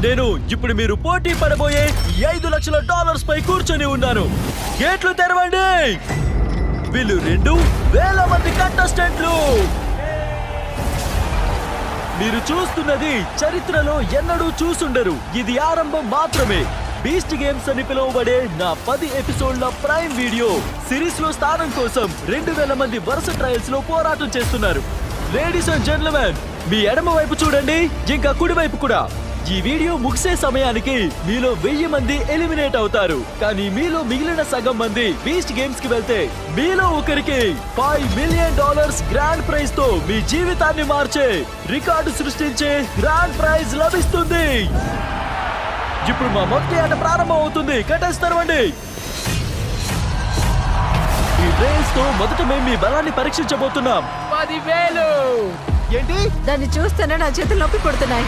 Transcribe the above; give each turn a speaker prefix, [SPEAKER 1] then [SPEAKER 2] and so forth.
[SPEAKER 1] నేను ఇప్పుడు మీరు పోటీ పడబోయే $5,00,000 పై కూర్చొని ఉన్నాను. గేట్లు తెరవండి. వీళ్ళు 2,000 మంది కంటెస్టెంట్లు. మీరు చూస్తున్నది చరిత్రలో ఎన్నడూ చూసుండరు. ఇది ఆరంభం మాత్రమే. బీస్ట్ గేమ్స్ అని పిలువబడే నా 10 ఎపిసోడ్ల ప్రైమ్ వీడియో సిరీస్ లో స్థానం కోసం 2,000 మంది వరుస ట్రయల్స్ లో పోరాటం చేస్తున్నారు. లేడీస్ అండ్ జెంట్లమెన్, మీ ఎడమ వైపు చూడండి, ఇంకా కుడి వైపు కూడా. ఈ వీడియో ముగిసే సమయానికి మీలో 1000 మంది ఎలిమినేట్ అవుతారు. కానీ మీలో మిగిలిన సగం మంది బీస్ట్ గేమ్స్ కి వెళ్తే మీలో ఒకరికి $5 మిలియన్ గ్రాండ్ ప్రైజ్ తో మీ జీవితాన్ని మార్చే రికార్డు సృష్టించే గ్రాండ్ ప్రైజ్ లభిస్తుంది. ఇప్పుడు మా మొదటి ఆట ప్రారంభం అవుతుంది. కటెన్స్ తెరవండి. ఈ రేస్ తో మొదట మేము మీ బలాన్ని పరీక్షించబోతున్నాం.
[SPEAKER 2] 10,000.
[SPEAKER 1] ఏంటి?
[SPEAKER 3] దాన్ని చూస్తేనే నా చేతులు నొప్పి పడుతున్నాయి.